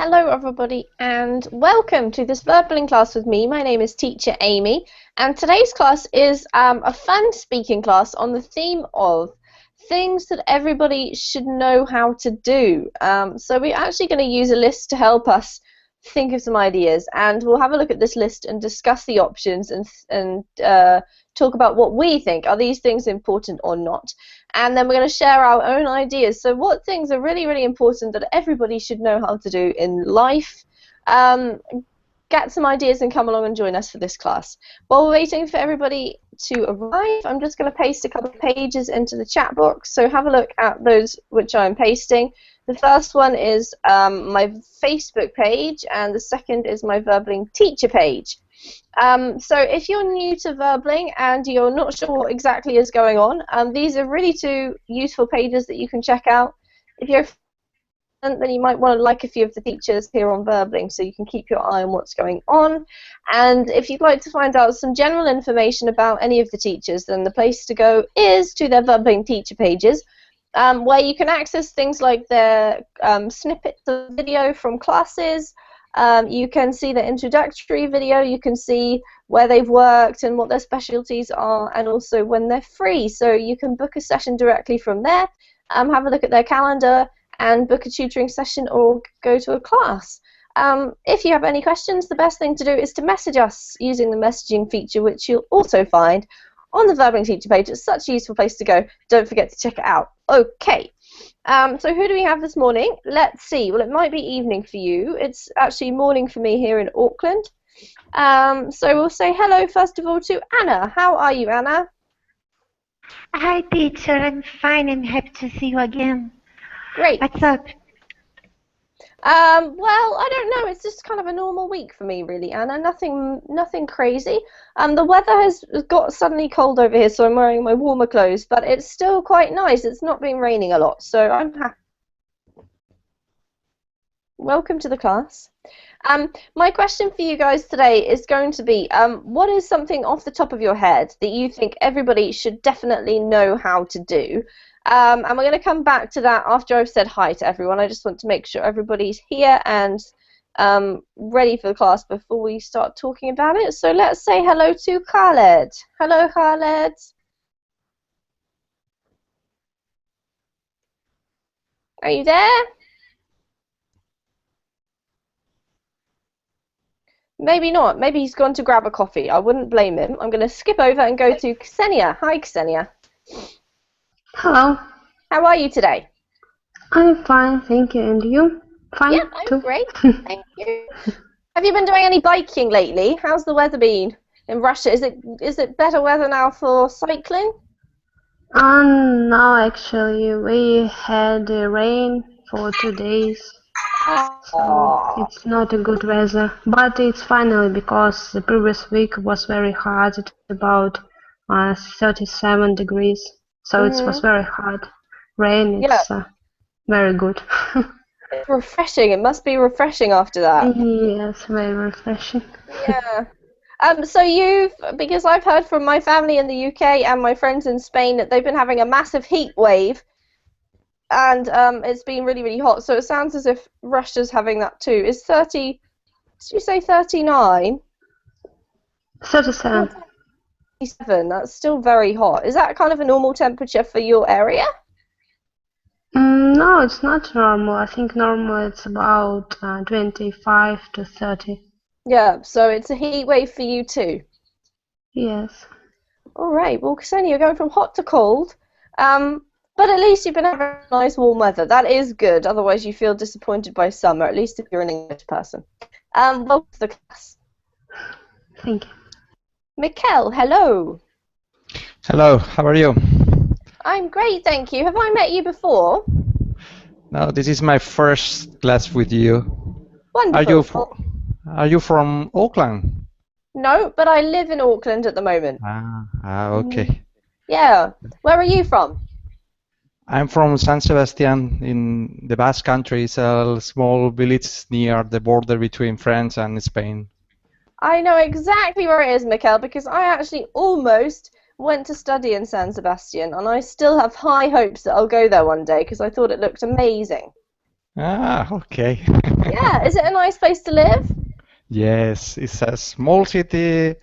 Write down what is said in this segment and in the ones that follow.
Hello everybody and welcome to this Verbling class with me. My name is Teacher Amy and today's class is a fun speaking class on the theme of things that everybody should know how to do. So we're actually going to use a list to help us think of some ideas, and we'll have a look at this list and discuss the options and talk about what we think. Are these things important or not? And then we're going to share our own ideas. So what things are really, really important that everybody should know how to do in life? Get some ideas and come along and join us for this class. While we're waiting for everybody to arrive, I'm just going to paste a couple of pages into the chat box. So have a look at those which I'm pasting. The first one is my Facebook page, and the second is my Verbling teacher page. So if you're new to Verbling and you're not sure what exactly is going on, these are really two useful pages that you can check out. If you're then you might want to like a few of the teachers here on Verbling so you can keep your eye on what's going on. And if you'd like to find out some general information about any of the teachers, then the place to go is to their Verbling teacher pages, where you can access things like their snippets of video from classes. You can see the introductory video, you can see where they've worked and what their specialties are, and also when they're free. So you can book a session directly from there, have a look at their calendar, and book a tutoring session or go to a class. If you have any questions, the best thing to do is to message us using the messaging feature, which you'll also find on the Verbling teacher page. It's such a useful place to go. Don't forget to check it out. Okay. So who do we have this morning? Let's see. Well, it might be evening for you. It's actually morning for me here in Auckland. So we'll say hello first of all to Anna. How are you, Anna? Hi, teacher. I'm fine. I'm happy to see you again. Great. What's up? Well, I don't know. It's just kind of a normal week for me, really, Anna. Nothing crazy. The weather has got suddenly cold over here, so I'm wearing my warmer clothes, but it's still quite nice. It's not been raining a lot, so I'm happy. Welcome to the class. My question for you guys today is going to be, what is something off the top of your head that you think everybody should definitely know how to do? And we're going to come back to that after I've said hi to everyone. I just want to make sure everybody's here and ready for the class before we start talking about it. So let's say hello to Khaled. Hello, Khaled. Are you there? Maybe not. Maybe he's gone to grab a coffee. I wouldn't blame him. I'm going to skip over and go to Ksenia. Hi, Ksenia. Hello. How are you today? I'm fine, thank you. And you? Fine yeah, I'm too? Great. Thank you. Have you been doing any biking lately? How's the weather been in Russia? Is it better weather now for cycling? No, actually, we had rain for 2 days, so it's not a good weather. But it's finally, because the previous week was very hot. It's about 37 degrees, so it was very hot. Rain, it's very good. It's refreshing. It must be refreshing after that. Yes, very refreshing. Yeah. So because I've heard from my family in the UK and my friends in Spain that they've been having a massive heat wave, and it's been really, really hot. So it sounds as if Russia's having that too. Is 30? Did you say 39? 37. 37. That's still very hot. Is that kind of a normal temperature for your area? No, it's not normal. I think normal it's about 25 to 30. Yeah, so it's a heat wave for you too. Yes. All right. Well, Ksenia, you're going from hot to cold, but at least you've been having nice warm weather. That is good. Otherwise, you feel disappointed by summer. At least if you're an English person. Welcome to the class. Thank you. Mikkel, hello. Hello. How are you? I'm great, thank you. Have I met you before? No, this is my first class with you. Wonderful. Are you from Auckland? No, but I live in Auckland at the moment. Okay. Yeah. Where are you from? I'm from San Sebastian in the Basque Country. It's a small village near the border between France and Spain. I know exactly where it is, Mikkel, because I actually almost went to study in San Sebastian, and I still have high hopes that I'll go there one day because I thought it looked amazing. Ah, okay. Yeah, is it a nice place to live? Yes, it's a small city.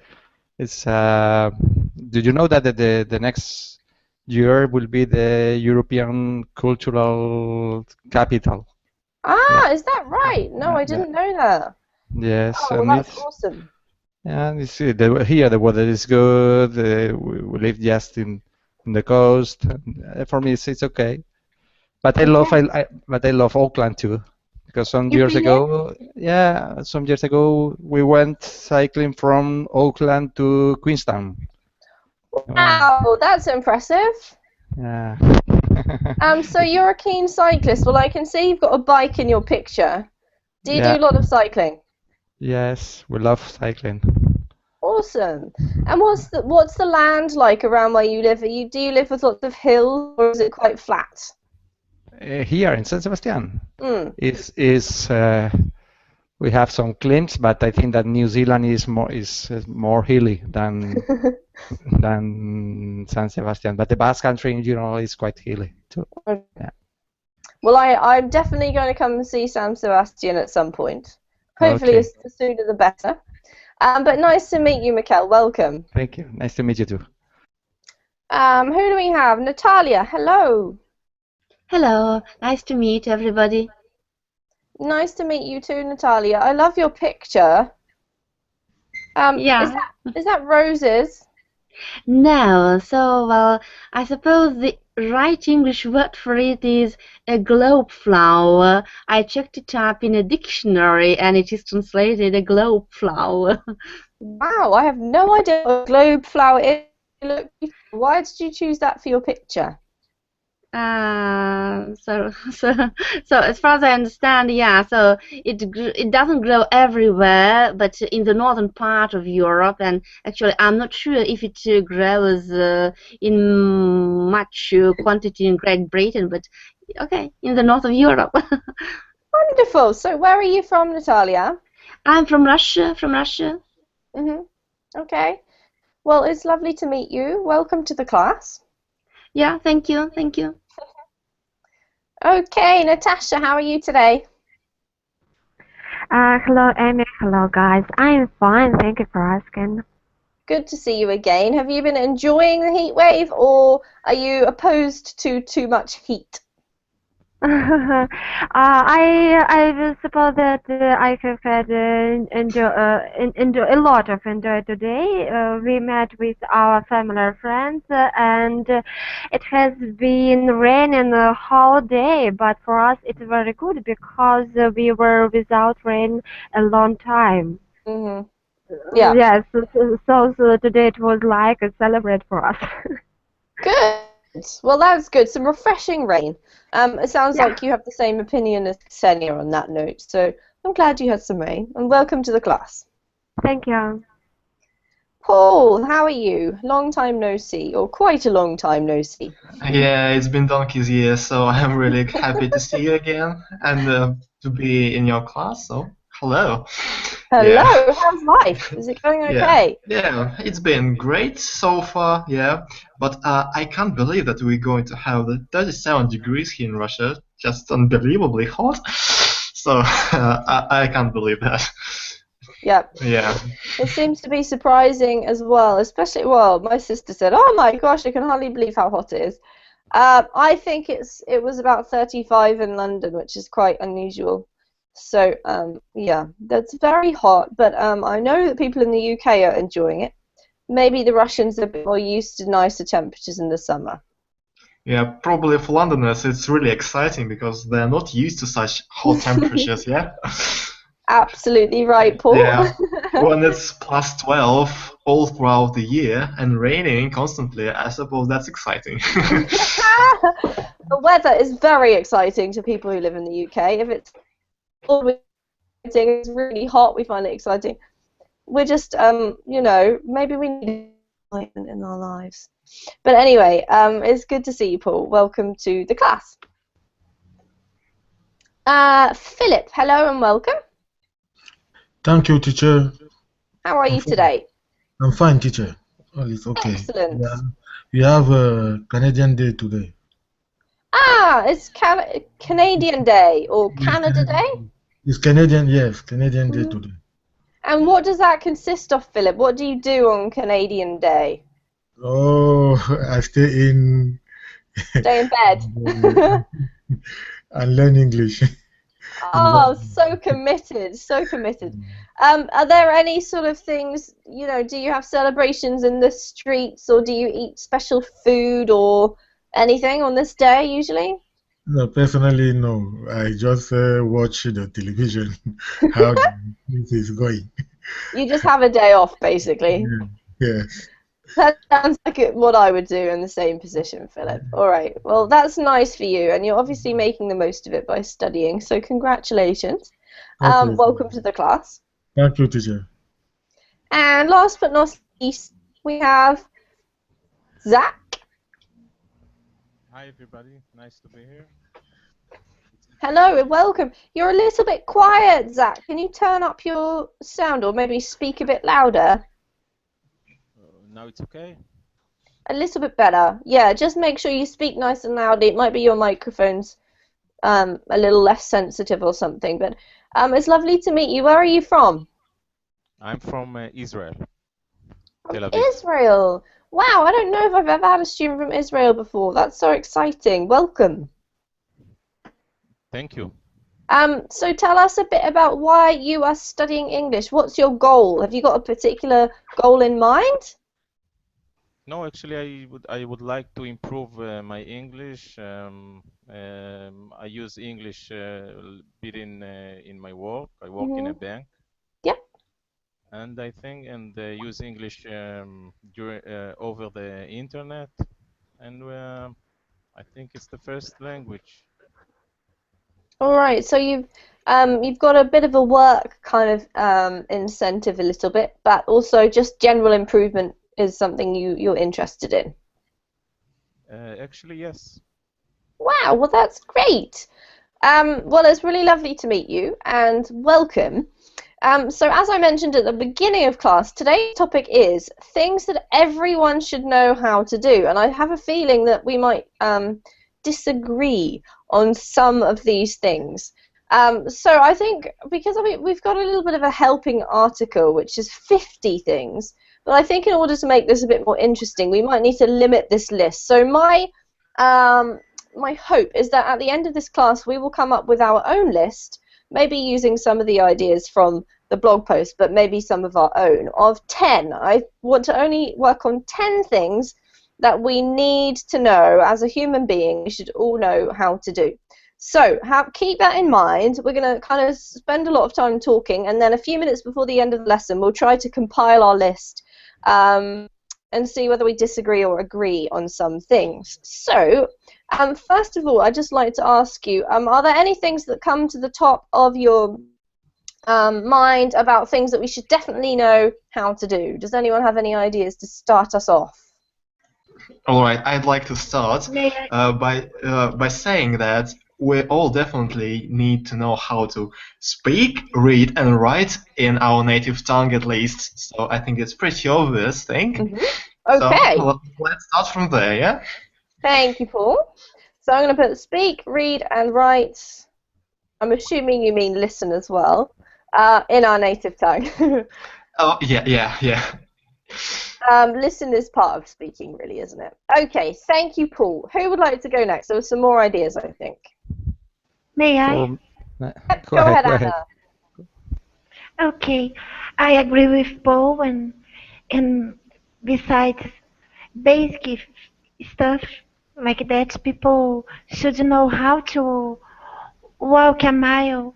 It's did you know that the next year will be the European cultural capital? Yeah, Ah, is that right? No, I yeah. didn't know that. Yes, Oh, well, and that's it's awesome. and it's here the weather is good. We live just in the coast. And, for me, it's okay. But Okay. I love Auckland too, because You've been here? some years ago we went cycling from Auckland to Queenstown. Oh, Wow, that's impressive. yeah. So you're a keen cyclist. Well, I can see you've got a bike in your picture. Do you do Yeah. a lot of cycling? Yes, we love cycling. Awesome. And what's the land like around where you live? Do you live with lots of hills or is it quite flat? Here in San Sebastian Hmm. is we have some climbs, but I think that New Zealand is more hilly than San Sebastian. But the Basque Country in general is quite hilly too. Yeah. Well, I'm definitely going to come and see San Sebastian at some point. Hopefully, Okay. the sooner the better. But nice to meet you, Mikkel. Welcome. Thank you. Nice to meet you too. Who do we have? Natalia. Hello. Hello, nice to meet everybody. Nice to meet you too, Natalia. I love your picture. Yeah, Is that roses? no, so, well, I suppose the right English word for it is a globe flower. I checked it up in a dictionary and it is translated a globe flower. Wow, I have no idea what a globe flower is. Look, why did you choose that for your picture? So as far as I understand, yeah, so it doesn't grow everywhere, but in the northern part of Europe, and actually I'm not sure if it grows in much quantity in Great Britain, but okay, in the north of Europe. Wonderful. So where are you from, Natalia? I'm from Russia, from Russia. Okay. Well, it's lovely to meet you. Welcome to the class. Yeah, thank you, thank you. Okay, Natasha, how are you today? Hello, Amy. Hello, guys. I'm fine. Thank you for asking. Good to see you again. Have you been enjoying the heat wave or are you opposed to too much heat? I suppose that I have had a lot of enjoy today. We met with our family and friends, and it has been raining the whole day. But for us, it's very good because we were without rain a long time. Mm-hmm. Yeah. Yes, so today it was like a celebrate for us. Good. Well, that's good. Some refreshing rain. It sounds Yeah. like you have the same opinion as Ksenia on that note. So I'm glad you had some rain. And welcome to the class. Thank you. Paul, how are you? Long time no see, or quite a long time no see. Yeah, it's been donkey's years, so I'm really happy to see you again and to be in your class. So, hello. Hello, Yeah. how's life? Is it going okay? Yeah, it's been great so far, yeah. But I can't believe that we're going to have the 37 degrees here in Russia, just unbelievably hot. So, I can't believe that. Yep. Yeah. It seems to be surprising as well, especially, well, my sister said, oh my gosh, I can hardly believe how hot it is. I think it was about 35 in London, which is quite unusual. So, yeah, that's very hot, but I know that people in the UK are enjoying it. Maybe the Russians are a bit more used to nicer temperatures in the summer. Yeah, probably for Londoners it's really exciting because they're not used to such hot temperatures, yeah? Absolutely right, Paul. Yeah, when it's plus 12 all throughout the year and raining constantly, I suppose that's exciting. The weather is very exciting to people who live in the UK. If it's really hot, we find it exciting. We're just, you know, maybe we need excitement in our lives. But anyway, it's good to see you, Paul. Welcome to the class. Philip, hello and welcome. Thank you, teacher. How are you today? I'm fine, teacher. Well, it's okay. Excellent. We have a Canadian Day today. it's Canadian Day or Canada Day. It's Canadian, yes, Canadian Day today. And what does that consist of, Philip? What do you do on Canadian Day? Oh, I stay in Stay in bed. and learn English. Oh, so committed, so committed. Are there any sort of things, you know, do you have celebrations in the streets, or do you eat special food or anything on this day usually? No, personally, no. I just watch the television, how this is going. You just have a day off, basically. Yes. That sounds like what I would do in the same position, Philip. All right. Well, that's nice for you, and you're obviously making the most of it by studying. So congratulations. Okay. Welcome to the class. Thank you, teacher. And last but not least, we have Zach. Hi, everybody. Nice to be here. Hello and welcome. You're a little bit quiet, Zach. Can you turn up your sound or maybe speak a bit louder? Now it's okay? A little bit better. Yeah, just make sure you speak nice and loud. It might be your microphone's a little less sensitive or something. But it's lovely to meet you. Where are you from? I'm from Israel. From Tel Aviv. Israel. Wow, I don't know if I've ever had a student from Israel before. That's so exciting. Welcome. Thank you. So tell us a bit about why you are studying English. What's your goal? Have you got a particular goal in mind? No, actually, I would like to improve my English. I use English a bit in my work. I work in a bank. Yep. And I think use English over the internet. And I think it's the first language. All right. So you've got a bit of a work kind of incentive a little bit, but also just general improvement is something you're interested in. Actually, yes. Wow, well that's great. Well, it's really lovely to meet you and welcome. So as I mentioned at the beginning of class, today's topic is things that everyone should know how to do, and I have a feeling that we might disagree on some of these things. So I think because we've got a little bit of a helping article, which is 50 things. But I think in order to make this a bit more interesting, we might need to limit this list. So my hope is that at the end of this class, we will come up with our own list, maybe using some of the ideas from the blog post, but maybe some of our own, of 10. I want to only work on 10 things that we need to know as a human being. We should all know how to do. So keep that in mind. We're going to kind of spend a lot of time talking, and then a few minutes before the end of the lesson, we'll try to compile our list and see whether we disagree or agree on some things. So, first of all, I'd just like to ask you, are there any things that come to the top of your mind about things that we should definitely know how to do? Does anyone have any ideas to start us off? All right, I'd like to start by saying that we all definitely need to know how to speak, read, and write in our native tongue at least. So I think it's pretty obvious thing. Okay. So let's start from there, yeah? Thank you, Paul. So I'm going to put speak, read, and write. I'm assuming you mean listen as well, in our native tongue. Oh, yeah. Listen is part of speaking, really, isn't it? Okay, thank you, Paul. Who would like to go next? There were some more ideas, I think. May I? Go ahead, Anna. Okay, I agree with Paul, and besides basic stuff like that, people should know how to walk a mile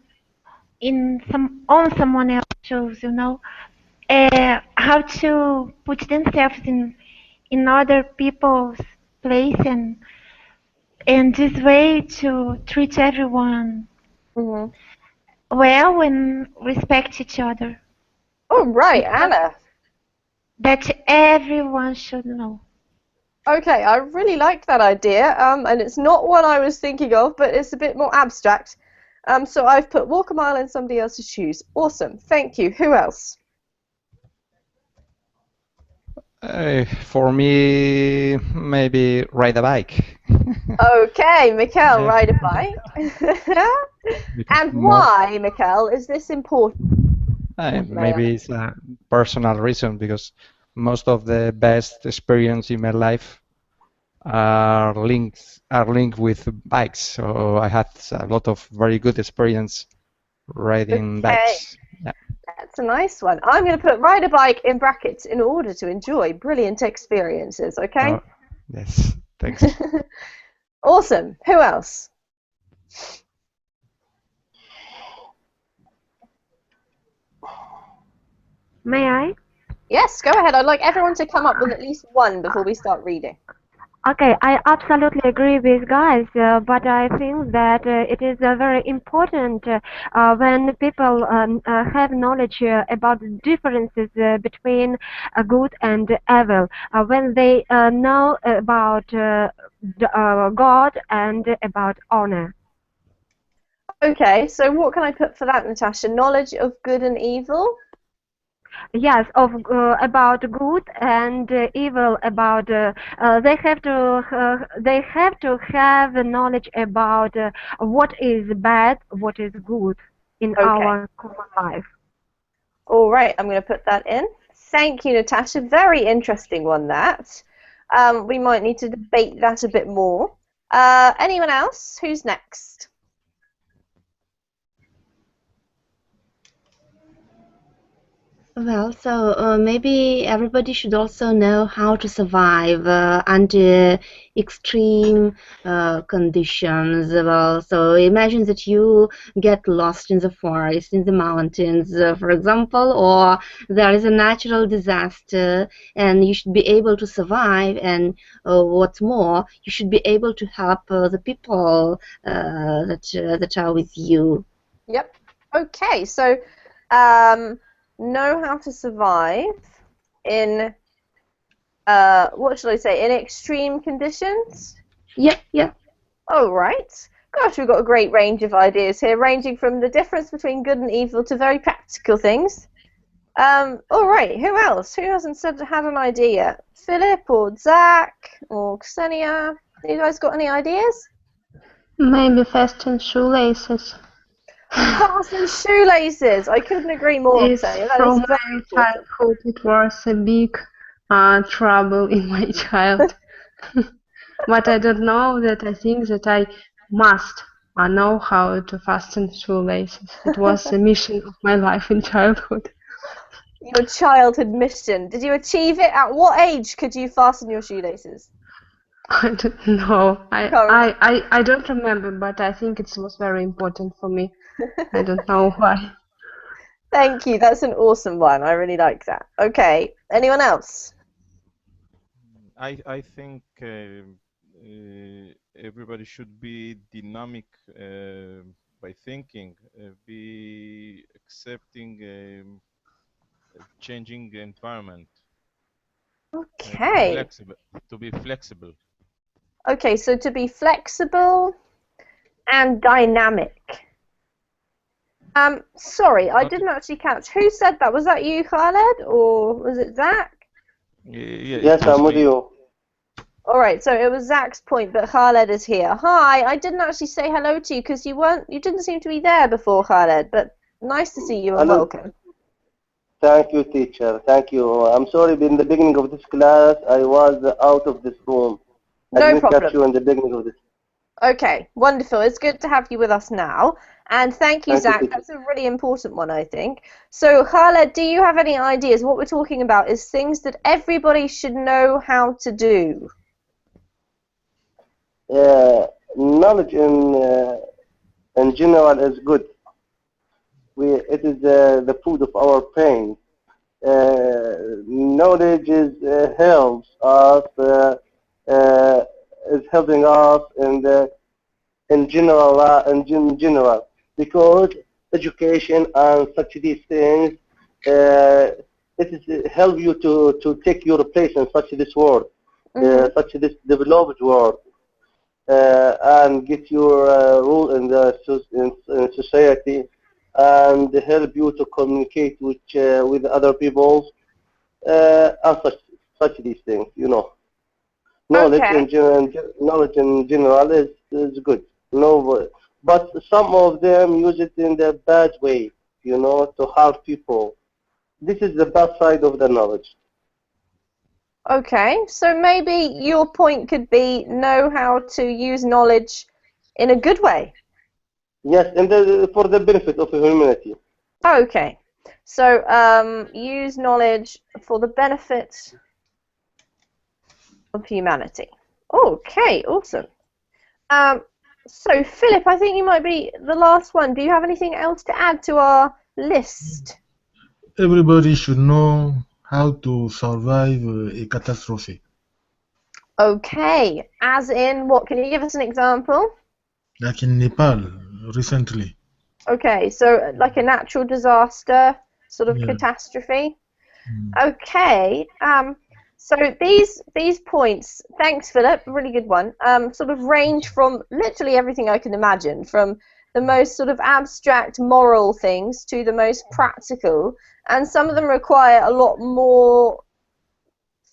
on someone else's shoes, you know, how to put themselves in other people's place, and this way to treat everyone well and respect each other. Oh, right, Anna. That everyone should know. Okay, I really liked that idea, and it's not what I was thinking of, but it's a bit more abstract. So I've put walk a mile in somebody else's shoes. Awesome, thank you. Who else? For me, maybe ride a bike. Okay, Mikkel, Yeah. ride a bike. Because And why, Mikkel, is this important? May I maybe ask? it's a personal reason because most of the best experience in my life are linked with bikes. So I had a lot of very good experience riding Okay, bikes. Yeah. that's a nice one. I'm going to put ride a bike in brackets in order to enjoy brilliant experiences, okay? Oh, yes. Thanks. Awesome. Who else? May I? Yes, go ahead. I'd like everyone to come up with at least one before we start reading. Okay, I absolutely agree with guys, but I think that it is very important when people have knowledge about the differences between good and evil, when they know about God and about honor. Okay, so what can I put for that, Natasha? Knowledge of good and evil? Yes, of about good and evil. About they have to have knowledge about what is bad, what is good in Okay. our common life. All right, I'm going to put that in. Thank you, Natasha. Very interesting one, that. We might need to debate that a bit more. Anyone else? Who's next? Well, so maybe everybody should also know how to survive under extreme conditions. Well, so imagine that you get lost in the forest, in the mountains, for example, or there is a natural disaster, and you should be able to survive. And what's more, you should be able to help the people that are with you. Yep. Okay, so know how to survive in, what should I say, in extreme conditions? Yeah. Oh, right. Gosh, we've got a great range of ideas here, ranging from the difference between good and evil to very practical things. All right, who else? Who hasn't had an idea? Philip or Zach or Ksenia? You guys got any ideas? Maybe fasten shoelaces. Fasten shoelaces. I couldn't agree more, It's Ksenia. That from is very my important. childhood. It was a big trouble in my child. But I don't know that I think that I must know how to fasten shoelaces. It was a mission of my life in childhood. Your childhood mission. Did you achieve it? At what age could you fasten your shoelaces? I don't know. Can't remember. I don't remember, but I think it was very important for me. I don't know why. Thank you. That's an awesome one. I really like that. Okay. Anyone else? I think everybody should be dynamic by thinking, be accepting changing environment. Okay. To be flexible. Okay, so to be flexible and dynamic. Sorry, I didn't actually catch. Who said that? Was that you, Khaled, or was it Zach? Yes, I'm with you. All right, so it was Zach's point, but Khaled is here. Hi, I didn't actually say hello to you because you didn't seem to be there before, Khaled, but nice to see you and welcome. Thank you, teacher. Thank you. I'm sorry, in the beginning of this class, I was out of this room. I didn't catch you in the beginning of this. Okay, wonderful. It's good to have you with us now. And thank you, Zach. You, that's a really important one, I think. So, Khaled, do you have any ideas? What we're talking about is things that everybody should know how to do. Knowledge in general is good. It is the food of our brain. Knowledge helps us, is helping us in general, because education and such these things, it is help you to take your place in such this world, such this developed world. And get your role in in society, and help you to communicate with other people and such these things, you know. Knowledge Okay. in general, knowledge in general is good. No, but some of them use it in the bad way, you know, to harm people. This is the bad side of the knowledge. Okay, so maybe your point could be know how to use knowledge in a good way. Yes, and for the benefit of humanity. Okay, so use knowledge for the benefit of humanity. Okay, awesome. So Philip, I think you might be the last one. Do you have anything else to add to our list? Everybody should know how to survive a catastrophe. Okay, as in what? Can you give us an example? Like in Nepal recently. Okay, so like a natural disaster sort of Yeah. catastrophe. Okay, so these points, thanks Philip, really good one, sort of range from literally everything I can imagine, from the most sort of abstract moral things to the most practical, and some of them require a lot more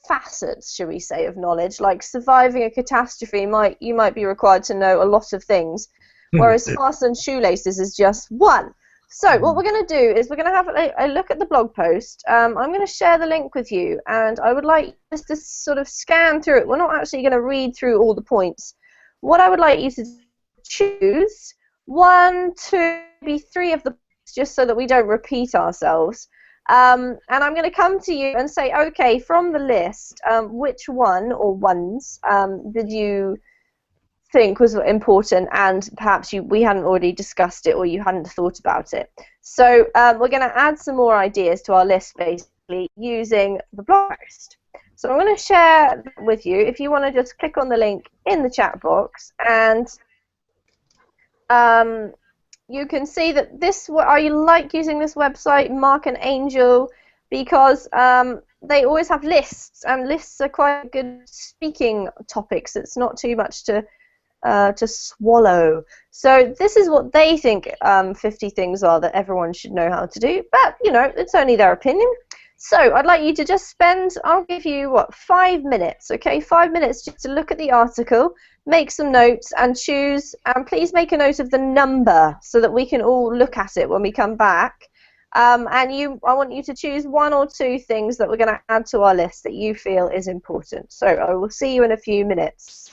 facets, shall we say, of knowledge. Like surviving a catastrophe, you might be required to know a lot of things, whereas fasten shoelaces is just one. So what we're going to do is we're going to have a look at the blog post. I'm going to share the link with you, and I would like just to sort of scan through it. We're not actually going to read through all the points. What I would like you to choose 1, 2, maybe 3 of the points, just so that we don't repeat ourselves. And I'm going to come to you and say, okay, from the list, which one or ones did you think was important, and perhaps we hadn't already discussed it or you hadn't thought about it. So we're going to add some more ideas to our list, basically, using the blog post. So I'm going to share with you, if you want to just click on the link in the chat box, and you can see that I like using this website, Mark and Angel, because they always have lists, and lists are quite good speaking topics. It's not too much to swallow. So this is what they think 50 things are that everyone should know how to do, but you know, it's only their opinion. So I'd like you to just I'll give you 5 minutes, okay, 5 minutes just to look at the article, make some notes and choose, and please make a note of the number so that we can all look at it when we come back. And I want you to choose 1 or 2 things that we're going to add to our list that you feel is important. So I will see you in a few minutes.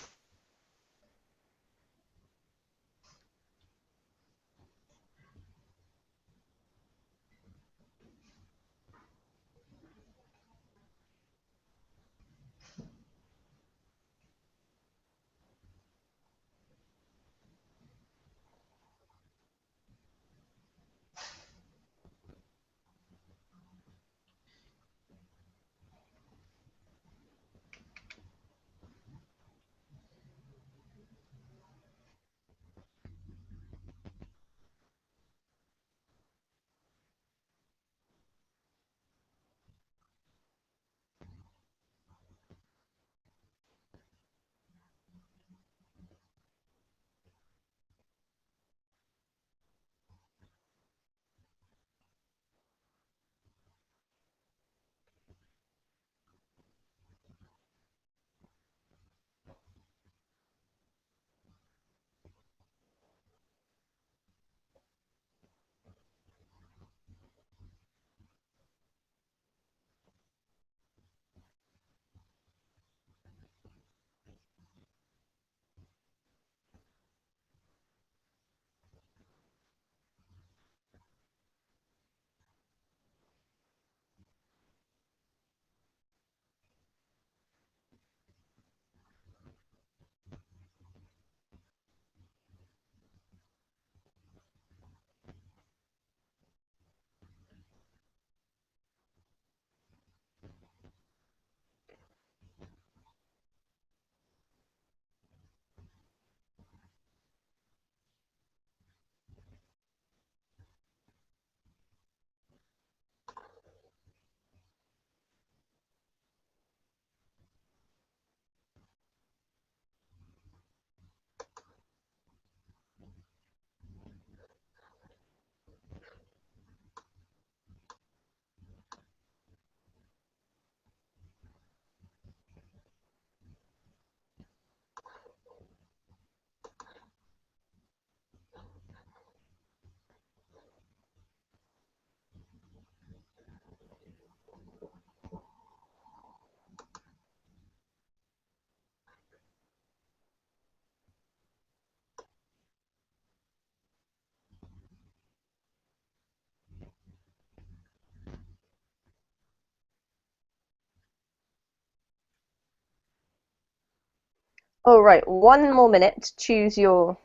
All right, 1 more minute to choose your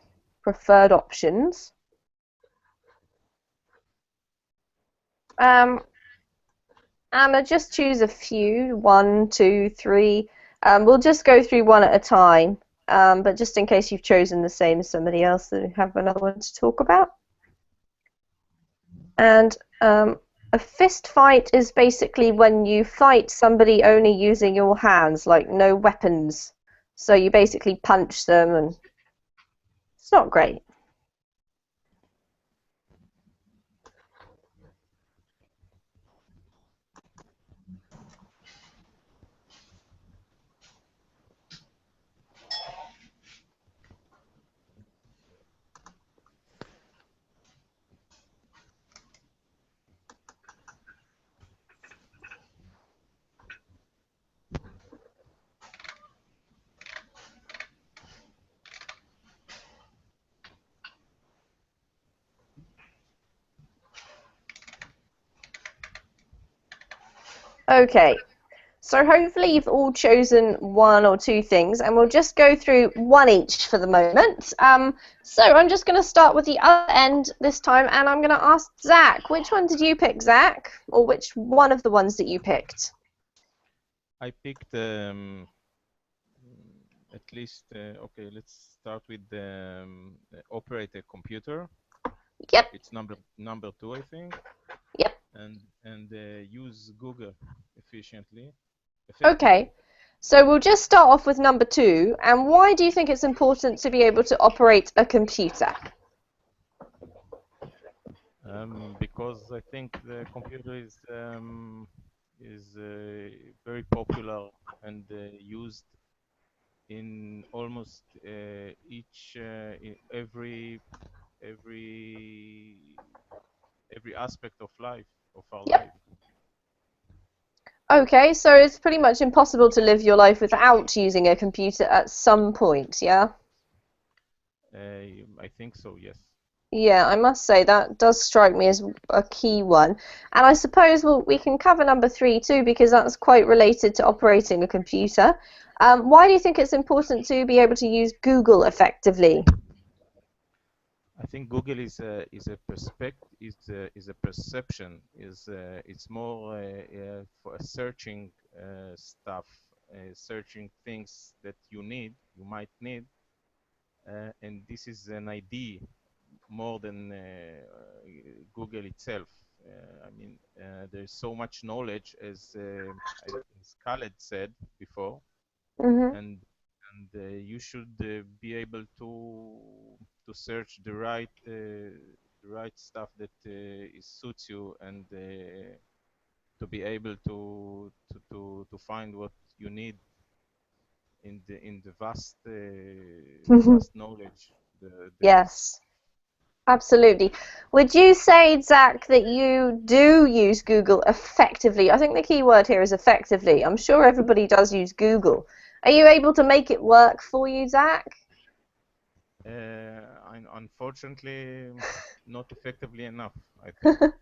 preferred options. Anna, just choose a few. 1, 2, 3. We'll just go through one at a time. But just in case you've chosen the same as somebody else, then we have another one to talk about. And a fist fight is basically when you fight somebody only using your hands, like no weapons. So you basically punch them, and it's not great. Okay, so hopefully you've all chosen 1 or 2 things, and we'll just go through 1 each for the moment. So I'm just going to start with the other end this time, and I'm going to ask Zach. Which one did you pick, Zach? Or which one of the ones that you picked? I picked at least, okay, let's start with operate a computer. Yep. It's number 2, I think. Yep. And use Google efficiently. Okay, so we'll just start off with number 2. And why do you think it's important to be able to operate a computer? Because I think the computer is very popular and used in almost every aspect of life, of our life. Okay, so it's pretty much impossible to live your life without using a computer at some point, yeah? I think so, yes. Yeah, I must say that does strike me as a key one. And I suppose we can cover number 3 too, because that's quite related to operating a computer. Why do you think it's important to be able to use Google effectively? I think Google is a perception. It's more for searching stuff, searching things that you might need, and this is an idea more than Google itself. I mean, there's so much knowledge, as Khaled said before, and you should be able to search the right stuff that suits you, and to be able to find what you need in the vast knowledge. Yes, absolutely. Would you say, Zach, that you do use Google effectively? I think the key word here is effectively. I'm sure everybody does use Google. Are you able to make it work for you, Zach? Unfortunately, not effectively enough, I think.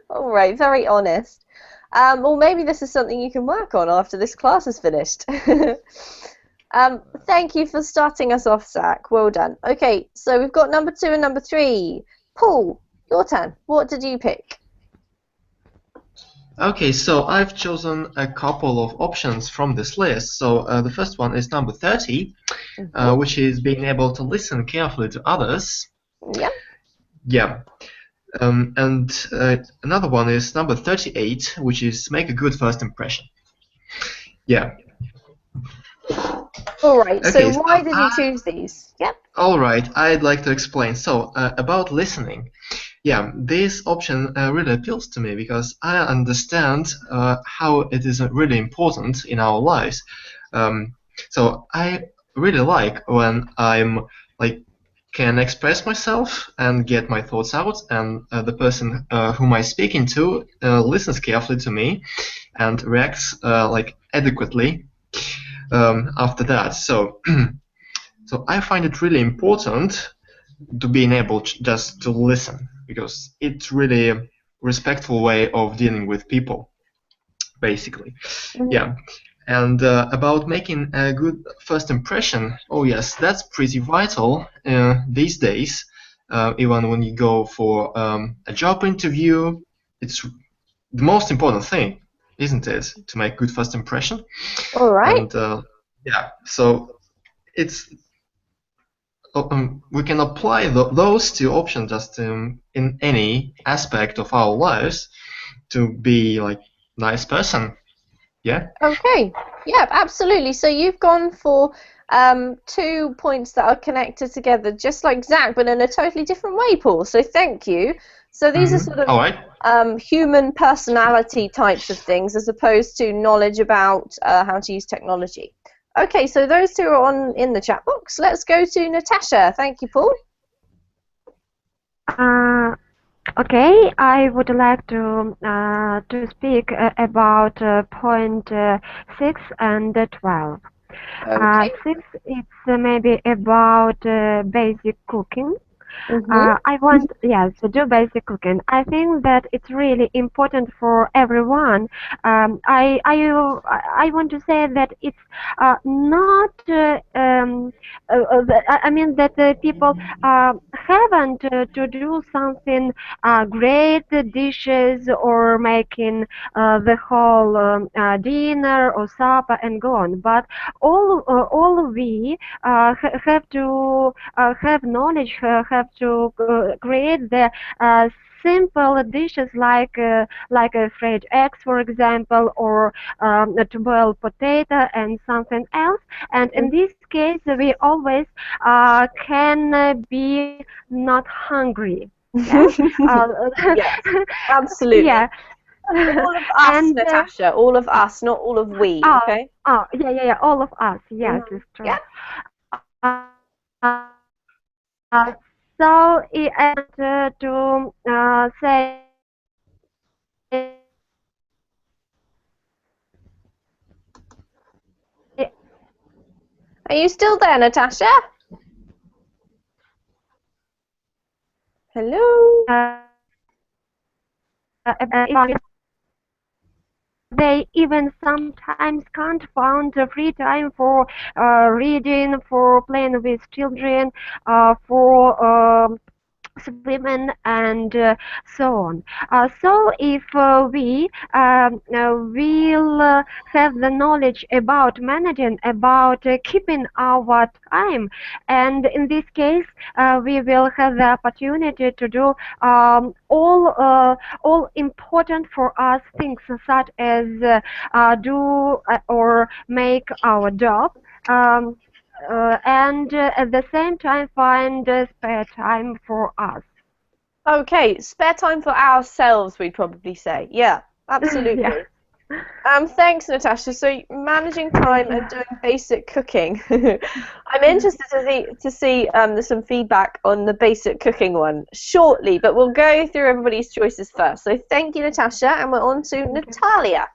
All right, very honest. Well, maybe this is something you can work on after this class is finished. Thank you for starting us off, Zach. Well done. Okay, so we've got number 2 and number 3. Paul, your turn. What did you pick? Okay, so I've chosen a couple of options from this list. So the first one is number 30, which is being able to listen carefully to others. Yeah. Yeah. And another one is number 38, which is make a good first impression. Yeah. All right, okay, so why did you choose these? Yep. All right, I'd like to explain. So about listening. Yeah, this option really appeals to me because I understand how it is really important in our lives. So I really like when I'm can express myself and get my thoughts out, and the person whom I'm speaking to listens carefully to me and reacts adequately after that. So, so I find it really important to being able just to listen, because it's really a respectful way of dealing with people, basically. Yeah. And about making a good first impression, oh yes, that's pretty vital these days. Even when you go for a job interview, it's the most important thing, isn't it, to make good first impression? All right. And yeah, so it's we can apply those two options just in any aspect of our lives to be like nice person. Yeah. Okay. Yeah, absolutely. So you've gone for 2 points that are connected together, just like Zach, but in a totally different way, Paul. So thank you. So these are sort of all right. Human personality types of things, as opposed to knowledge about how to use technology. Okay, so those two are in the chat box. Let's go to Natasha. Thank you, Paul. Okay, I would like to speak about point 6 and 12. Okay. 6, it's maybe about basic cooking. I want, yes, to do basic cooking. I think that it's really important for everyone. I want to say that it's not. I mean that people haven't to do something great dishes or making the whole dinner or supper and go on. But all we have to have knowledge, have to create the simple dishes like fried eggs, for example, or to boil potato and something else. And in this case, we always can be not hungry. Yeah? Yes, absolutely. Yeah. All of us, And, Natasha. All of us, not all of we. Okay. yeah, all of us. Yes, it's true. Yeah. So, and to say. Are you still there, Natasha? Hello? They even sometimes can't find free time for reading, for playing with children, for swimming and so on. So if we will have the knowledge about managing, about keeping our time, and in this case we will have the opportunity to do all important for us things, such as do or make our job. And at the same time find spare time for us. Okay, spare time for ourselves, we'd probably say. Yeah, absolutely. Yeah. Thanks, Natasha. So managing time and doing basic cooking. I'm interested to see there's some feedback on the basic cooking one shortly, but we'll go through everybody's choices first. So thank you, Natasha, and we're on to Natalia.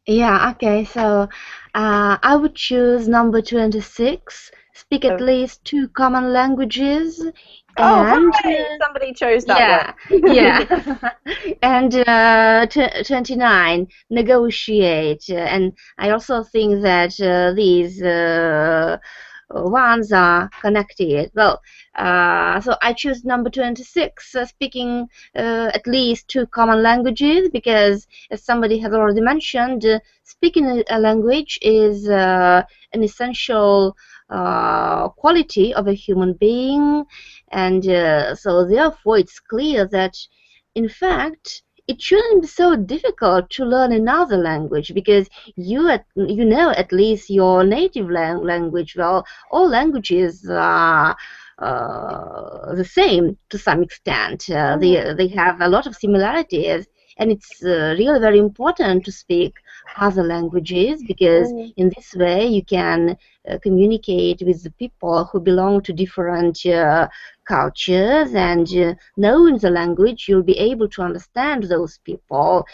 Yeah, okay, so I would choose number 26, speak at least 2 common languages. And somebody chose that one. Yeah. And 29, negotiate. And I also think that these ones are connected. Well, so I choose number 26, speaking at least 2 common languages, because as somebody has already mentioned, speaking a language is an essential quality of a human being, and so therefore it's clear that in fact it shouldn't be so difficult to learn another language, because you know at least your native language. Well, all languages are the same to some extent. They have a lot of similarities, and it's really very important to speak other languages, because in this way you can communicate with the people who belong to different cultures, and knowing the language you'll be able to understand those people,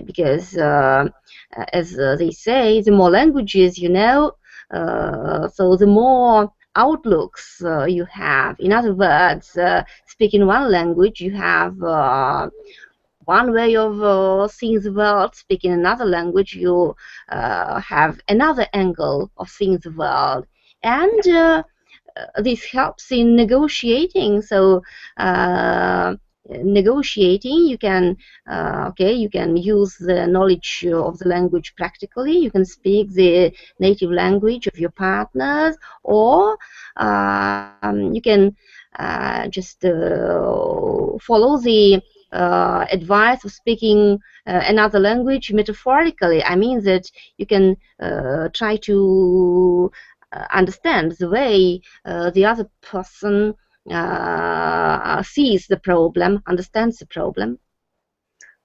because as they say, the more languages you know, so the more outlooks you have. In other words, speaking one language, you have one way of seeing the world. Speaking another language, you have another angle of seeing the world, and this helps in negotiating. So negotiating, you can you can use the knowledge of the language practically. You can speak the native language of your partners, or you can just follow the advice of speaking another language metaphorically. I mean that you can try to understand the way the other person sees the problem, understands the problem.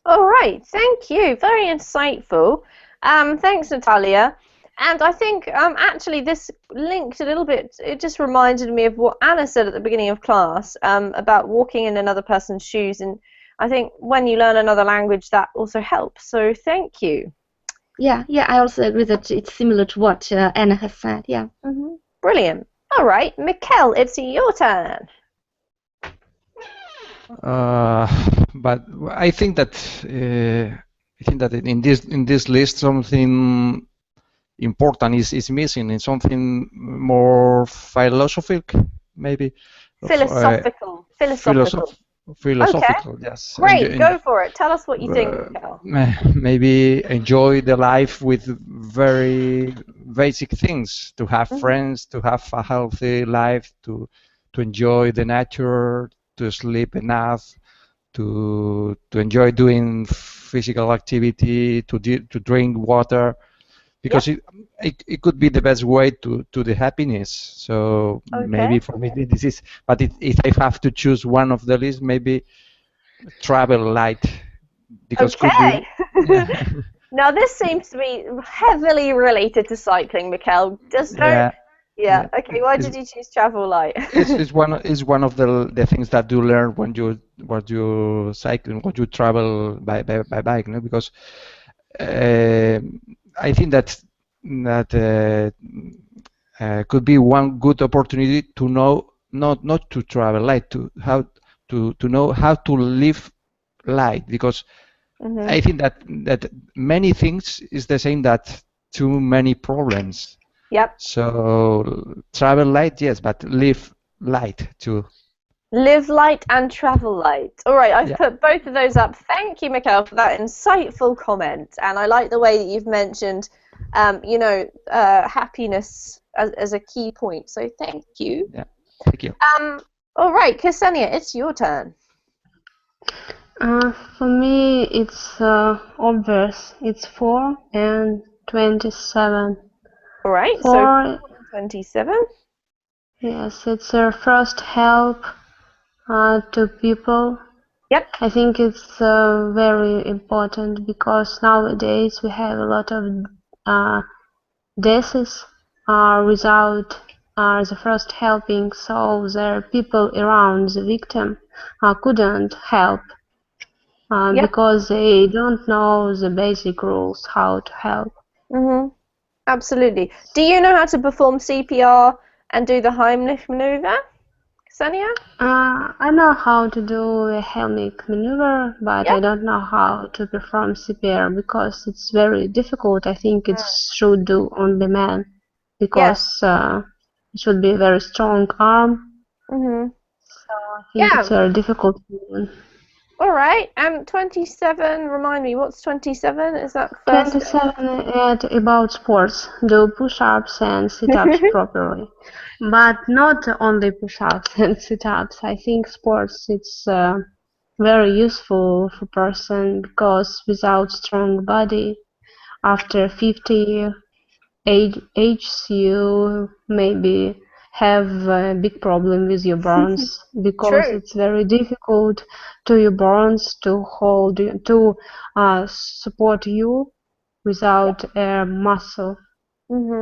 All right, thank you. Very insightful. Thanks, Natalia. And I think actually this linked a little bit, it just reminded me of what Anna said at the beginning of class about walking in another person's shoes. And I think when you learn another language, that also helps. So thank you. Yeah, I also agree that it's similar to what Anna has said, yeah. Brilliant. All right, Mikkel, it's your turn. But I think that in this list something important is missing. In something more philosophical, maybe. Philosophical. Philosophical, okay. Yes. Great, go for it. Tell us what you think, Mikkel. Maybe enjoy the life with very basic things. To have friends, to have a healthy life, to enjoy the nature, to sleep enough, to enjoy doing physical activity, to drink water, because it could be the best way to the happiness. So maybe for me this is, but if I have to choose one of the list, maybe travel light, because could be. Now this seems to be heavily related to cycling, Mikkel. Just don't. Yeah. Okay. Why did you choose travel light? it's one of the things that you learn when you cycling, when you travel by bike, no? Because I think that could be one good opportunity to know not to travel light, to know how to live light, because I think that many things is the same, that too many problems. Yep. So travel light, yes, but live light too. Live light and travel light. All right, I've put both of those up. Thank you, Mikkel, for that insightful comment. And I like the way that you've mentioned, happiness as a key point. So thank you. Yeah, thank you. All right, Ksenia, it's your turn. For me, it's obvious. It's 4 and 27. All right, 4, so 27. Yes, it's first help to people. Yep. I think it's very important, because nowadays we have a lot of deaths without the first helping, so there are people around the victim couldn't help because they don't know the basic rules how to help. Absolutely. Do you know how to perform CPR and do the Heimlich maneuver, Ksenia? I know how to do a Heimlich maneuver, but I don't know how to perform CPR, because it's very difficult. I think it should do only men, because it should be a very strong arm. So I think it's very difficult. All right, 27, remind me, what's 27? Is that first? 27 about sports. Do push-ups and sit-ups properly. But not only push-ups and sit-ups. I think sports, it's very useful for person, because without strong body, after 50 age you maybe have a big problem with your bones, because it's very difficult to your bones to hold, to support you without muscles.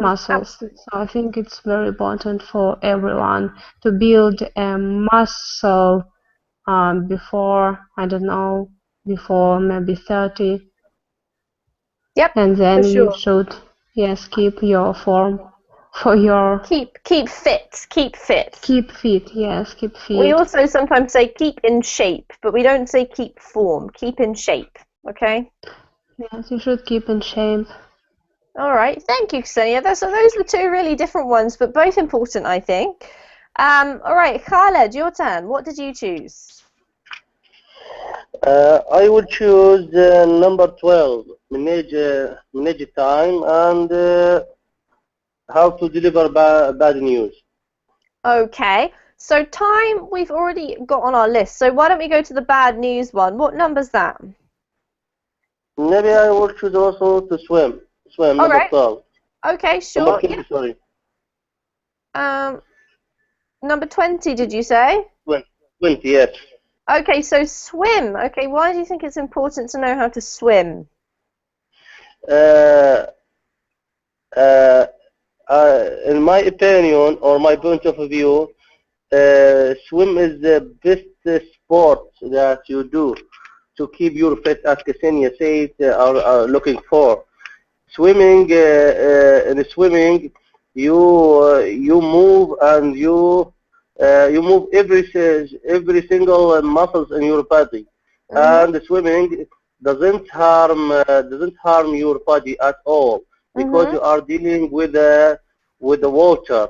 Absolutely. So I think it's very important for everyone to build a muscle before, I don't know, before maybe 30. Yep. And then you should keep your form. for your Keep fit. Keep fit. keep fit. Yes, keep fit. We also sometimes say keep in shape, but we don't say keep form. Keep in shape. Okay. Yes, you should keep in shape. All right. Thank you, Ksenia. So those were two really different ones, but both important, I think. All right, Khaled, your turn. What did you choose? I will choose number 12, manage time and how to deliver bad news. Okay. So time we've already got on our list. So why don't we go to the bad news one? What number's that? Maybe I will choose also to swim. Swim, All number right. 12. Okay, sure. Number 20, sorry. Number 20, did you say? 20, yes. Okay, so swim. Okay, why do you think it's important to know how to swim? In my opinion, or my point of view, swim is the best sport that you do to keep your fit, as Ksenia said, are looking for. Swimming, in swimming, you move and you move every single muscles in your body, and swimming doesn't harm your body at all, because you are dealing with the water.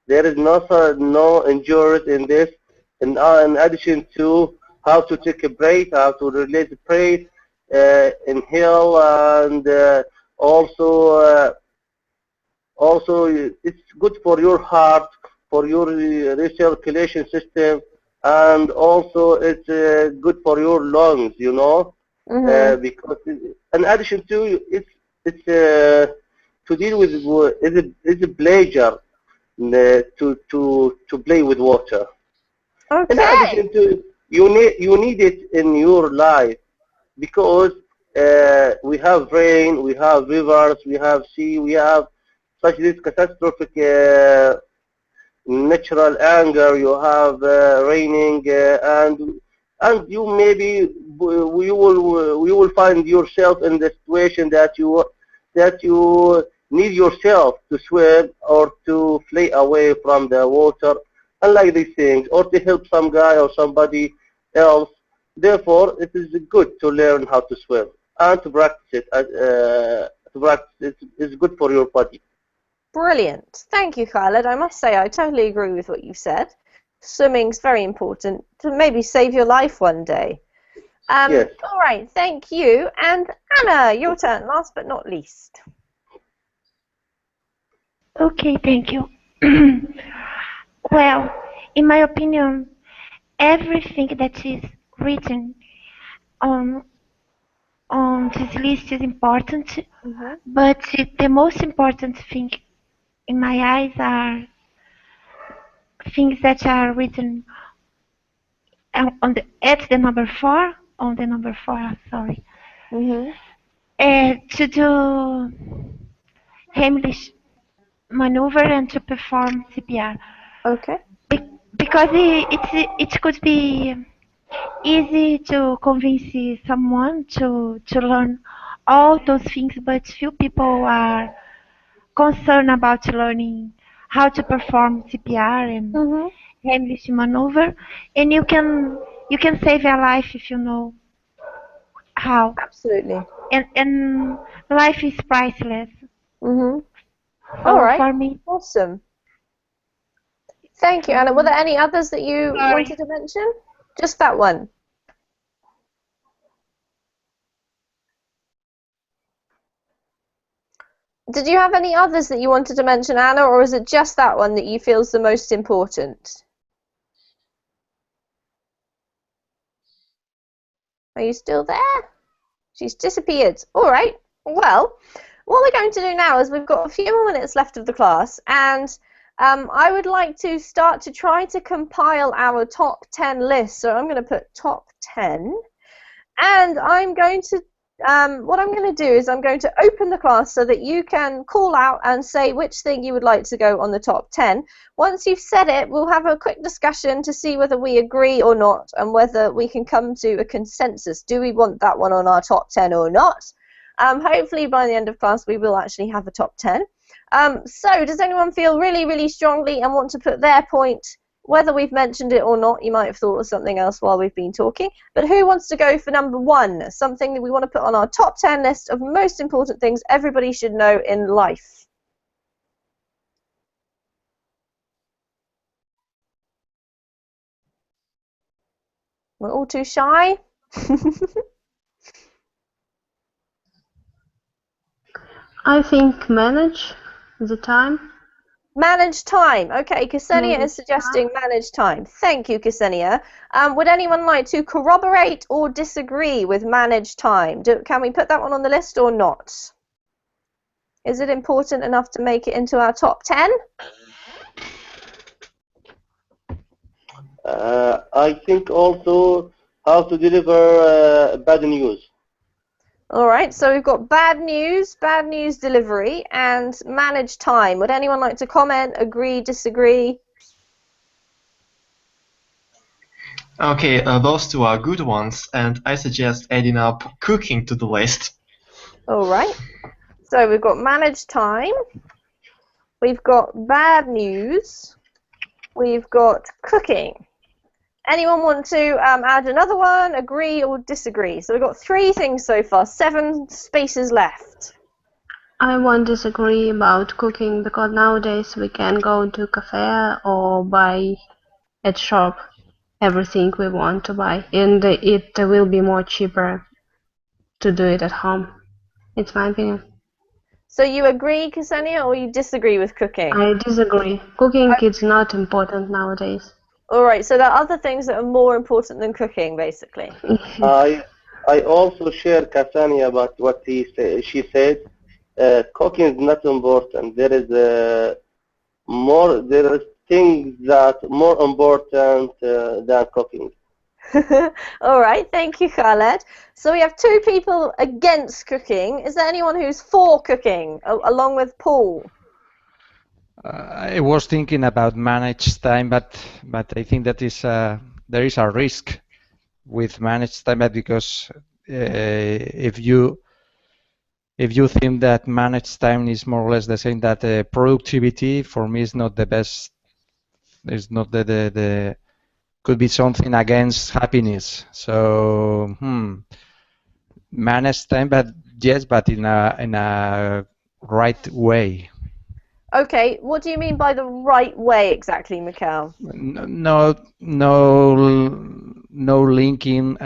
There is no injuries in this. In addition to how to take a breath, how to release the breath, inhale, and also it's good for your heart, for your recirculation system, and also it's good for your lungs, you know, because in addition to it's to deal with it's a pleasure to play with water. Okay. In addition to you need it in your life, because we have rain, we have rivers, we have sea, we have such this catastrophic natural anger. You have raining, and you maybe you will find yourself in the situation that you need yourself to swim or to fly away from the water, unlike these things, or to help some guy or somebody else. Therefore, it is good to learn how to swim and to practice it. To practice it is good for your body. Brilliant. Thank you, Khaled. I must say I totally agree with what you said. Swimming's very important to maybe save your life one day. Yes. All right, thank you. And Anna, your turn, last but not least. Okay, thank you. Well, in my opinion, everything that is written on this list is important, but the most important thing in my eyes are things that are written at the number 4, on the number 4, sorry. To do Heimlich maneuver and to perform CPR. Okay. Because it could be easy to convince someone to learn all those things, but few people are concerned about learning how to perform CPR and Heimlich maneuver, and you can save your life if you know how. Absolutely. And life is priceless. All So right. for me, awesome. Thank you, Anna. Were there any others that you wanted to mention? Just that one. Did you have any others that you wanted to mention, Anna, or is it just that one that you feel is the most important? Are you still there? She's disappeared. All right. Well, what we're going to do now is we've got a few more minutes left of the class, and I would like to start to try to compile our top 10 list. So I'm going to put top 10, and I'm going to what I'm going to do is I'm going to open the class so that you can call out and say which thing you would like to go on the top 10. Once you've said it, we'll have a quick discussion to see whether we agree or not, and whether we can come to a consensus. Do we want that one on our top 10 or not? Hopefully by the end of class we will actually have a top 10. So does anyone feel really, really strongly and want to put their point, whether we've mentioned it or not? You might have thought of something else while we've been talking, but who wants to go for number 1, something that we want to put on our top 10 list of most important things everybody should know in life? We're all too shy. I think manage the time. Manage time. Okay, Ksenia Manage is suggesting manage time. Thank you, Ksenia. Would anyone like to corroborate or disagree with manage time? Can we put that one on the list or not? Is it important enough to make it into our top 10? I think also how to deliver bad news. All right, so we've got bad news delivery, and manage time. Would anyone like to comment, agree, disagree? Okay, those two are good ones, and I suggest adding up cooking to the list. All right, so we've got manage time, we've got bad news, we've got cooking. Anyone want to add another one, agree or disagree? So we've got 3 things so far, 7 spaces left. I won't disagree about cooking because nowadays we can go to cafe or buy at shop everything we want to buy, and it will be more cheaper to do it at home. It's my opinion. So you agree, Ksenia, or you disagree with cooking? I disagree. Cooking is not important nowadays. All right, so there are other things that are more important than cooking, basically. I also share Ksenia about what she said. Cooking is not important. There is things that are more important than cooking. All right, thank you, Khaled. So we have 2 people against cooking. Is there anyone who's for cooking, along with Paul? I was thinking about managed time, but I think that there is a risk with managed time, because if you think that managed time is more or less the same that productivity, for me is not the best. It's not the could be something against happiness. So managed time, but yes, but in a right way. Okay, what do you mean by the right way exactly, Mikhail? No linking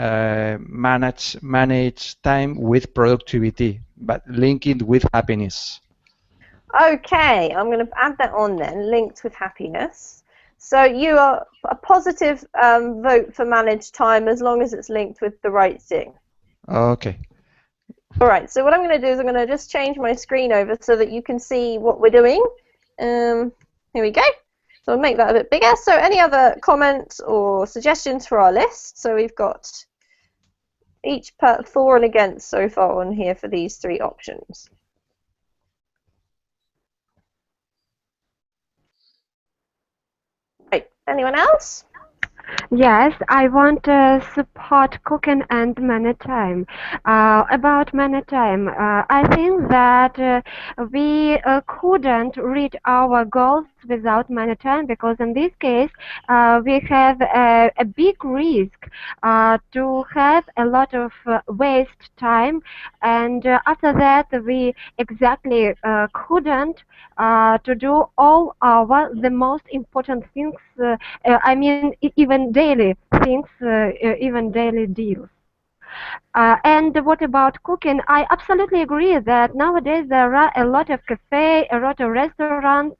manage time with productivity, but linking with happiness. Okay, I'm going to add that on then, linked with happiness. So you are a positive vote for managed time as long as it's linked with the right thing. Okay. All right, so what I'm going to do is I'm going to just change my screen over so that you can see what we're doing. Here we go. So I'll make that a bit bigger. So any other comments or suggestions for our list? So we've got each for and against so far on here for these 3 options. Right, anyone else? Yes, I want to support cooking and manage time. About manage time, I think that we couldn't reach our goals without manage time, because in this case we have a big risk to have a lot of waste time, and after that we exactly couldn't to do all the most important things. I mean, even daily things, even daily deals. And what about cooking? I absolutely agree that nowadays there are a lot of cafes, a lot of restaurants,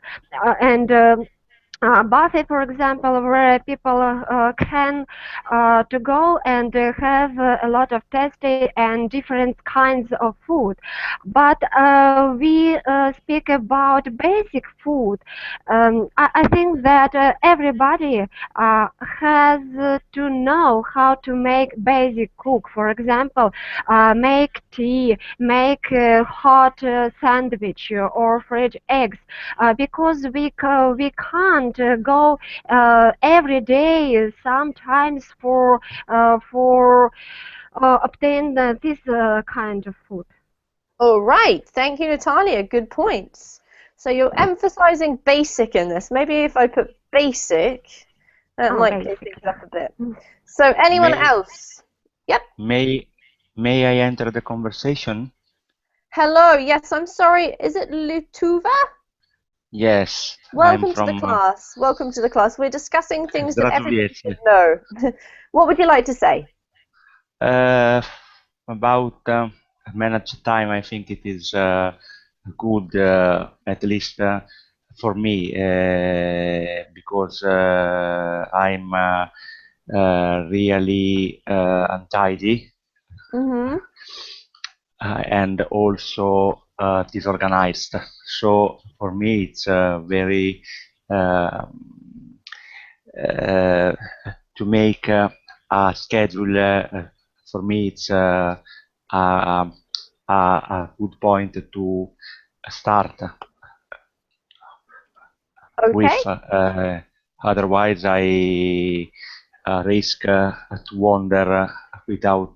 and buffet, for example, where people can to go and have a lot of tasty and different kinds of food. But we speak about basic food. I think that everybody has to know how to make basic cook. For example, make tea, make hot sandwich or fried eggs, because we can't go every day sometimes for obtain this kind of food. All right, thank you, Natalia. Good points. So you're emphasizing basic in this. Maybe if I put basic, that might clear things up a bit. So anyone else? Yep. May I enter the conversation? Hello. Yes, I'm sorry. Is it Lutuva? Yes. Welcome I'm from, to the class. Welcome to the class. We're discussing things that everybody Gratulate. should know. What would you like to say? About manage time, I think it is good, at least for me, because I'm really untidy and also disorganized. So for me, it's very to make a schedule. For me, it's a good point to start with. Otherwise, I risk to wander without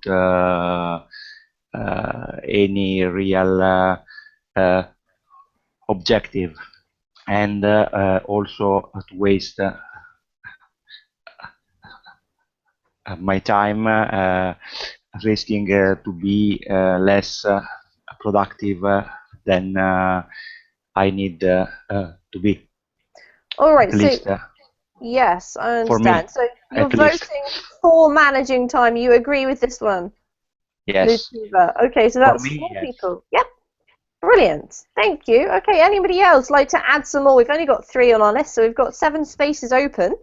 any real objective, and also to waste my time, risking to be less productive than I need to be. All right. At least, so yes, I for me, understand. So you're at least. voting for managing time. You agree with this one? Yes. Lutuva. Okay, so that's me, 4 yes. people. Yep. Brilliant. Thank you. Okay, anybody else like to add some more? We've only got 3 on our list, so we've got 7 spaces open.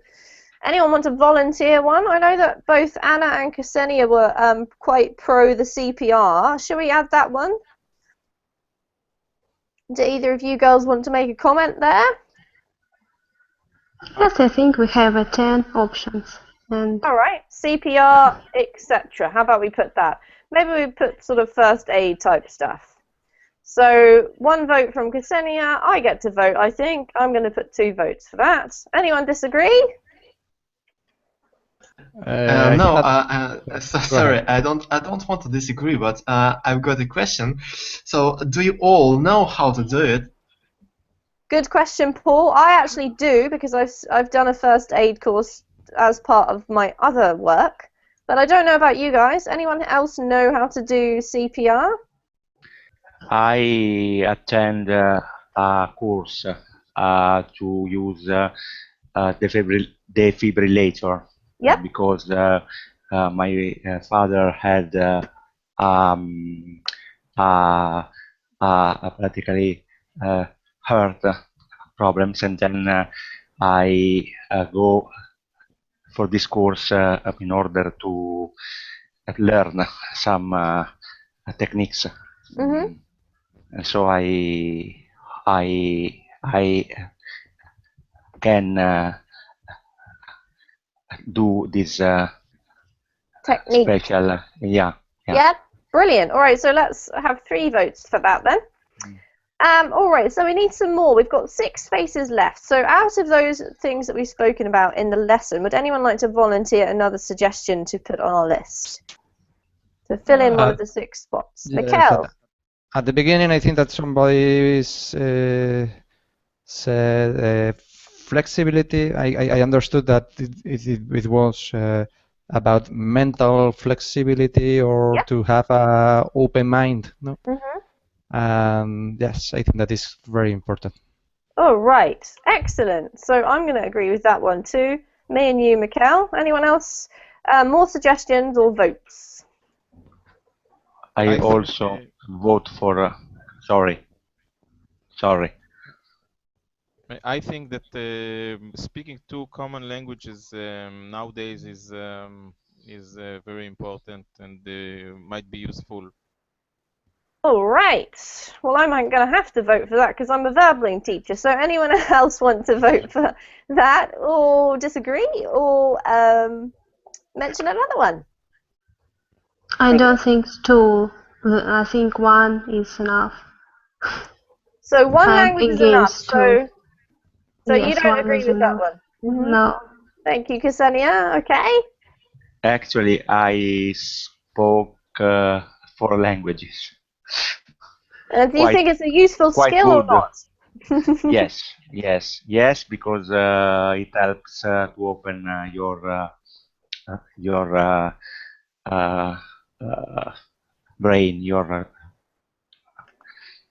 Anyone want to volunteer one? I know that both Anna and Ksenia were quite pro the CPR. Shall we add that one? Do either of you girls want to make a comment there? Yes, I think we have 10 options. And All right, CPR, etc. How about we put that? Maybe we put sort of first aid type stuff. So 1 vote from Ksenia. I get to vote, I think. I'm going to put 2 votes for that. Anyone disagree? No, sorry, I don't want to disagree, but I've got a question. So, do you all know how to do it? Good question, Paul. I actually do, because I've done a first aid course as part of my other work. But I don't know about you guys. Anyone else know how to do CPR? I attend a course to use defibrillator. Yep. Because my father had practically heart problems, and then I go for this course in order to learn some techniques. Mm-hmm. And so I can do this technique. Special, yeah. Yeah, brilliant. All right, so let's have 3 votes for that then. All right, so we need some more. We've got 6 spaces left. So out of those things that we've spoken about in the lesson, would anyone like to volunteer another suggestion to put on our list? To fill in one of the 6 spots. Yes, Mikkel. at the beginning, I think that somebody said flexibility. I understood that it was about mental flexibility, or to have an open mind. No. Yes, I think that is very important. All right, excellent. So I'm going to agree with that one too. Me and you, Mikkel. Anyone else? More suggestions or votes? I also vote for. Sorry. I think that speaking 2 common languages nowadays is very important and might be useful. All right. Well, I'm going to have to vote for that because I'm a verbaling teacher. So anyone else want to vote for that, or disagree, or mention another one? I don't think 2. I think 1 is enough. So 1 language is enough. So yes, you don't agree with that one? No. Thank you, Ksenia. Okay. Actually, I spoke 4 languages. Do you think it's a useful skill or not? Yes, because it helps to open your uh, brain,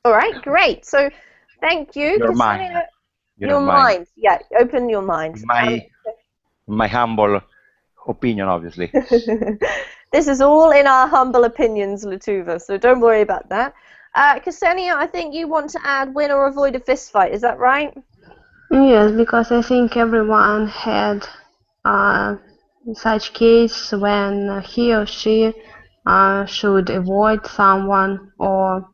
All right, great. So, thank you, your mind, Ksenia. your Your mind. mind, yeah, open your mind. My humble opinion, obviously. This is all in our humble opinions, Latuva, so don't worry about that. Ksenia, I think you want to add win or avoid a fist fight, is that right? Yes, because I think everyone had such case when he or she should avoid someone or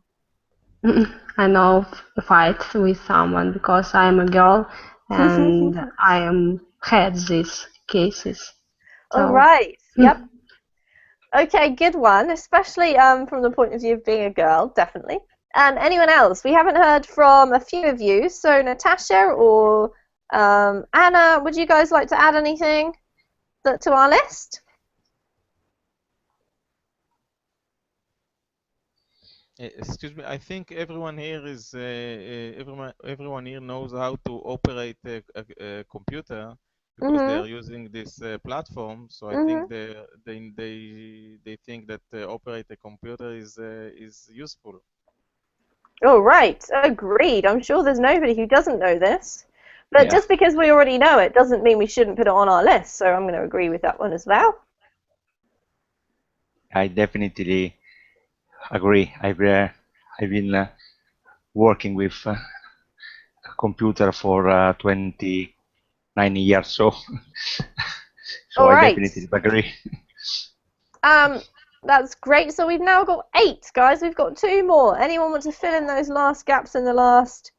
I know fight with someone because I'm a girl and I had these cases. All So, right, yep. Okay, good one, especially from the point of view of being a girl, definitely. And anyone else? We haven't heard from a few of you, so Natasha or Anna, would you guys like to add anything to our list? Excuse me. I think everyone here is everyone here knows how to operate a computer because they are using this platform. So I think they think that operate a computer is useful. Oh, right. Agreed. I'm sure there's nobody who doesn't know this. But Yeah. just because we already know it doesn't mean we shouldn't put it on our list. So I'm going to agree with that one as well. I definitely agree. I've been working with a computer for 29 years, so All I right. definitely agree. That's great. So we've now got 8, guys. We've got 2 more. Anyone want to fill in those last gaps in the last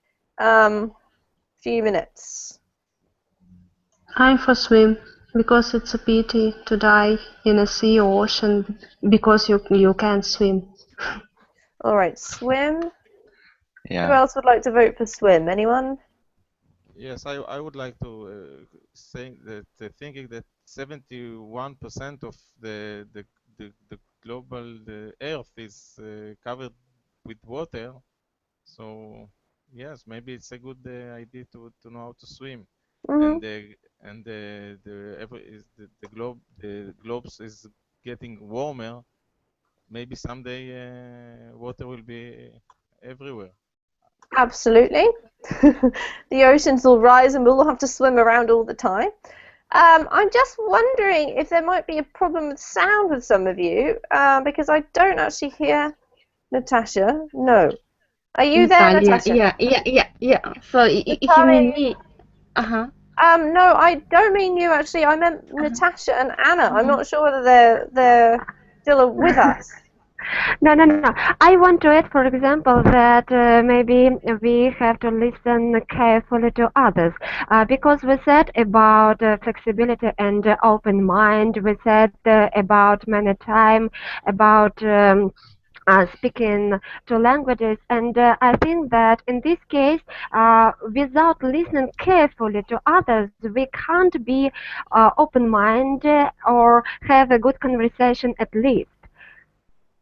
few minutes? I'm for swim because it's a pity to die in a sea or ocean because you can't swim. All right, swim. Yeah. Who else would like to vote for swim? Anyone? Yes, I would like to say that thinking that 71% of the global Earth is covered with water. So yes, maybe it's a good idea to know how to swim. And the globes is getting warmer. Maybe someday water will be everywhere. Absolutely. The oceans will rise and we'll have to swim around all the time. I'm just wondering if there might be a problem with sound with some of you, because I don't actually hear Natasha. No. Are you there, Natasha? Yeah. So if you mean me, no, I don't mean you actually. I meant Natasha and Anna. I'm not sure whether they're still with us. No. I want to add, for example, that maybe we have to listen carefully to others because we said about flexibility and open mind. We said about many time about speaking two languages, and I think that in this case, without listening carefully to others, we can't be open-minded or have a good conversation at least.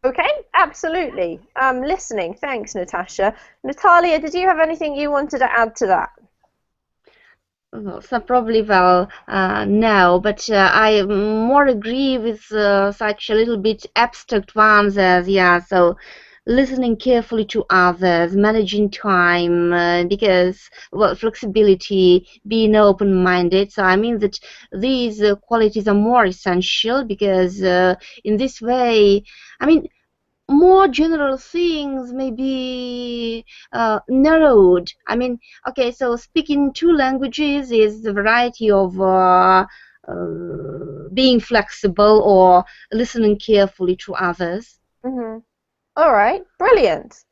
Okay, absolutely. Listening. Thanks, Natasha. Natalia, did you have anything you wanted to add to that? So probably no, but I more agree with such a little bit abstract ones as so listening carefully to others, managing time, because flexibility, being open-minded. So I mean that these qualities are more essential because in this way, I mean, more general things may be narrowed. I mean, okay, so speaking 2 languages is the variety of being flexible or listening carefully to others. All right, brilliant.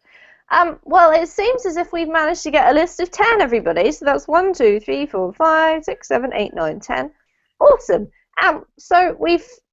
Well, it seems as if we've managed to get a list of 10, everybody. So that's 1, 2, 3, 4, 5, 6, 7, 8, 9, 10. Awesome. So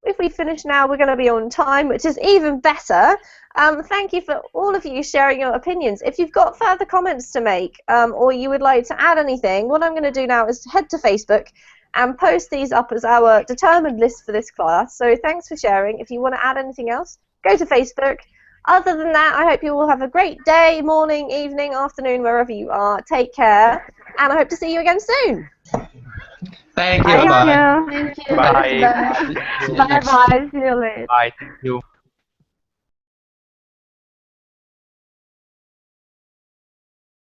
if we finish now, we're going to be on time, which is even better. Thank you for all of you sharing your opinions. If you've got further comments to make or you would like to add anything, what I'm going to do now is head to Facebook and post these up as our determined list for this class. So thanks for sharing. If you want to add anything else, go to Facebook, Other than that, I hope you all have a great day, morning, evening, afternoon, wherever you are. Take care, and I hope to see you again soon. Thank you. Thank Bye. you. Thank you. Bye. Bye. See you Bye next. bye. See you later. Bye. Thank you.